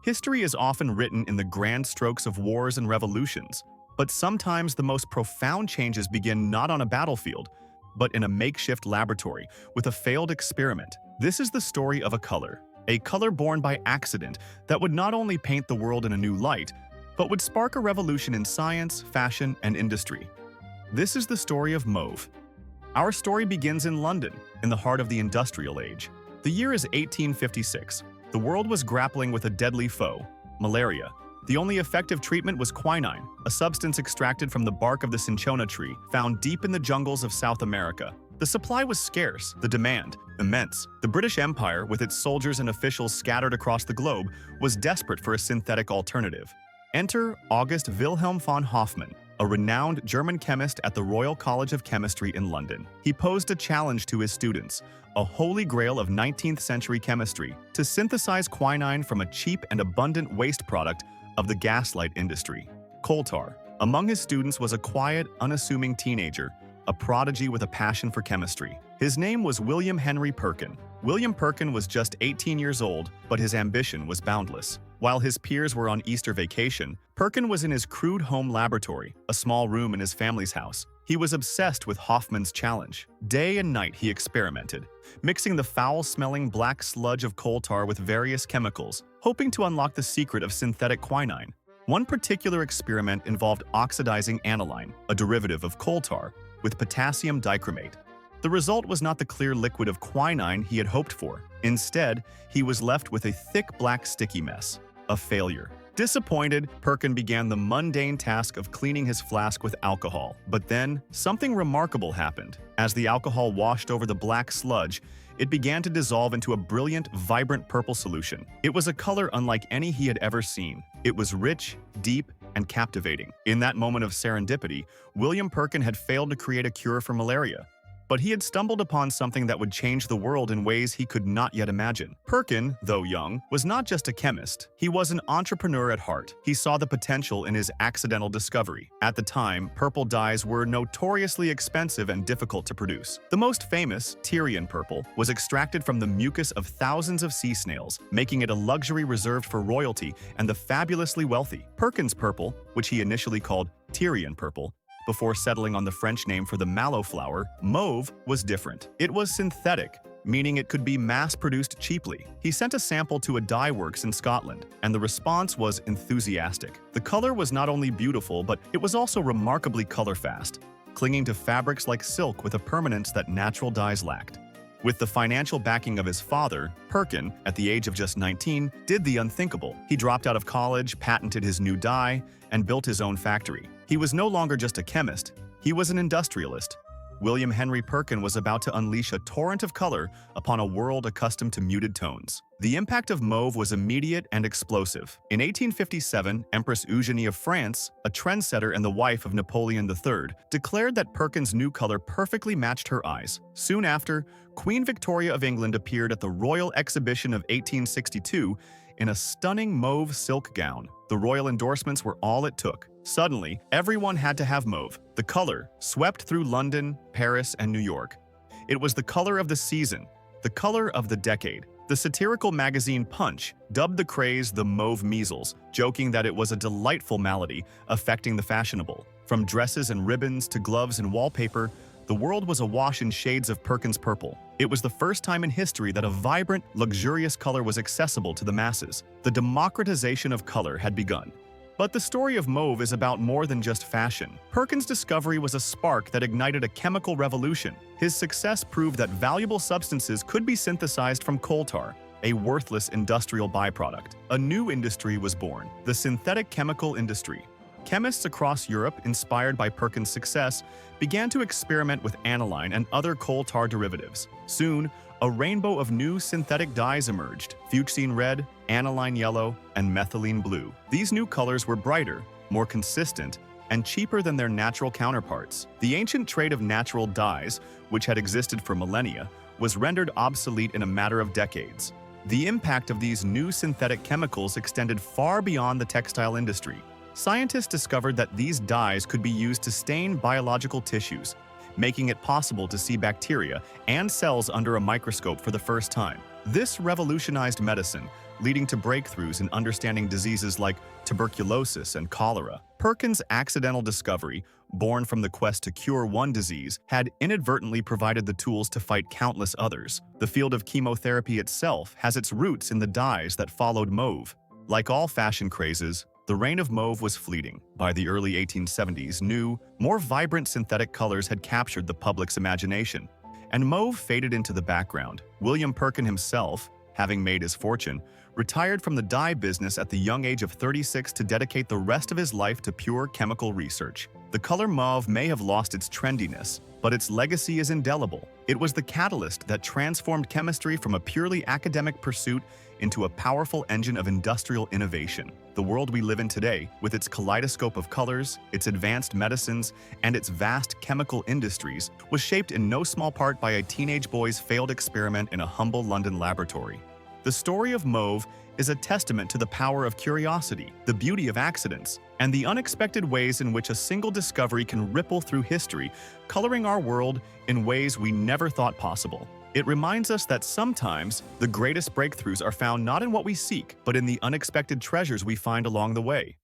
History is often written in the grand strokes of wars and revolutions, but sometimes the most profound changes begin not on a battlefield, but in a makeshift laboratory with a failed experiment. This is the story of a color born by accident that would not only paint the world in a new light, but would spark a revolution in science, fashion, and industry. This is the story of mauve. Our story begins in London, in the heart of the Industrial Age. The year is 1856. The world was grappling with a deadly foe, malaria. The only effective treatment was quinine, a substance extracted from the bark of the cinchona tree, found deep in the jungles of South America. The supply was scarce, the demand immense. The British Empire, with its soldiers and officials scattered across the globe, was desperate for a synthetic alternative. Enter August Wilhelm von Hofmann, a renowned German chemist at the Royal College of Chemistry in London. He posed a challenge to his students, a holy grail of 19th century chemistry, to synthesize quinine from a cheap and abundant waste product of the gaslight industry, coal tar. Among his students was a quiet, unassuming teenager, a prodigy with a passion for chemistry. His name was William Henry Perkin. William Perkin was just 18 years old, but his ambition was boundless. While his peers were on Easter vacation, Perkin was in his crude home laboratory, a small room in his family's house. He was obsessed with Hofmann's challenge. Day and night he experimented, mixing the foul-smelling black sludge of coal tar with various chemicals, hoping to unlock the secret of synthetic quinine. One particular experiment involved oxidizing aniline, a derivative of coal tar, with potassium dichromate. The result was not the clear liquid of quinine he had hoped for. Instead, he was left with a thick black sticky mess, a failure. Disappointed, Perkin began the mundane task of cleaning his flask with alcohol. But then, something remarkable happened. As the alcohol washed over the black sludge, it began to dissolve into a brilliant, vibrant purple solution. It was a color unlike any he had ever seen. It was rich, deep, and captivating. In that moment of serendipity, William Perkin had failed to create a cure for malaria. But he had stumbled upon something that would change the world in ways he could not yet imagine. Perkin, though young, was not just a chemist. He was an entrepreneur at heart. He saw the potential in his accidental discovery. At the time, purple dyes were notoriously expensive and difficult to produce. The most famous, Tyrian purple, was extracted from the mucus of thousands of sea snails, making it a luxury reserved for royalty and the fabulously wealthy. Perkin's purple, which he initially called Tyrian purple, before settling on the French name for the mallow flower, mauve, was different. It was synthetic, meaning it could be mass-produced cheaply. He sent a sample to a dye works in Scotland, and the response was enthusiastic. The color was not only beautiful, but it was also remarkably color-fast, clinging to fabrics like silk with a permanence that natural dyes lacked. With the financial backing of his father, Perkin, at the age of just 19, did the unthinkable. He dropped out of college, patented his new dye, and built his own factory. He was no longer just a chemist, he was an industrialist. William Henry Perkin was about to unleash a torrent of color upon a world accustomed to muted tones. The impact of mauve was immediate and explosive. In 1857, Empress Eugenie of France, a trendsetter and the wife of Napoleon III, declared that Perkin's new color perfectly matched her eyes. Soon after, Queen Victoria of England appeared at the Royal Exhibition of 1862 in a stunning mauve silk gown. The royal endorsements were all it took. Suddenly, everyone had to have mauve. The color swept through London, Paris, and New York. It was the color of the season, the color of the decade. The satirical magazine Punch dubbed the craze the mauve measles, joking that it was a delightful malady affecting the fashionable. From dresses and ribbons to gloves and wallpaper, the world was awash in shades of Perkin's purple. It was the first time in history that a vibrant, luxurious color was accessible to the masses. The democratization of color had begun. But the story of mauve is about more than just fashion. Perkin's discovery was a spark that ignited a chemical revolution. His success proved that valuable substances could be synthesized from coal tar, a worthless industrial byproduct. A new industry was born, the synthetic chemical industry. Chemists across Europe, inspired by Perkin's success, began to experiment with aniline and other coal tar derivatives. Soon, a rainbow of new synthetic dyes emerged: fuchsine red, aniline yellow, and methylene blue. These new colors were brighter, more consistent, and cheaper than their natural counterparts. The ancient trade of natural dyes, which had existed for millennia, was rendered obsolete in a matter of decades. The impact of these new synthetic chemicals extended far beyond the textile industry. Scientists discovered that these dyes could be used to stain biological tissues, making it possible to see bacteria and cells under a microscope for the first time. This revolutionized medicine, leading to breakthroughs in understanding diseases like tuberculosis and cholera. Perkin's accidental discovery, born from the quest to cure one disease, had inadvertently provided the tools to fight countless others. The field of chemotherapy itself has its roots in the dyes that followed mauve. Like all fashion crazes, the reign of mauve was fleeting. By the early 1870s, new, more vibrant synthetic colors had captured the public's imagination, and mauve faded into the background. William Perkin himself, having made his fortune, retired from the dye business at the young age of 36 to dedicate the rest of his life to pure chemical research. The color mauve may have lost its trendiness, but its legacy is indelible. It was the catalyst that transformed chemistry from a purely academic pursuit into a powerful engine of industrial innovation. The world we live in today, with its kaleidoscope of colors, its advanced medicines, and its vast chemical industries, was shaped in no small part by a teenage boy's failed experiment in a humble London laboratory. The story of mauve is a testament to the power of curiosity, the beauty of accidents, and the unexpected ways in which a single discovery can ripple through history, coloring our world in ways we never thought possible. It reminds us that sometimes the greatest breakthroughs are found not in what we seek, but in the unexpected treasures we find along the way.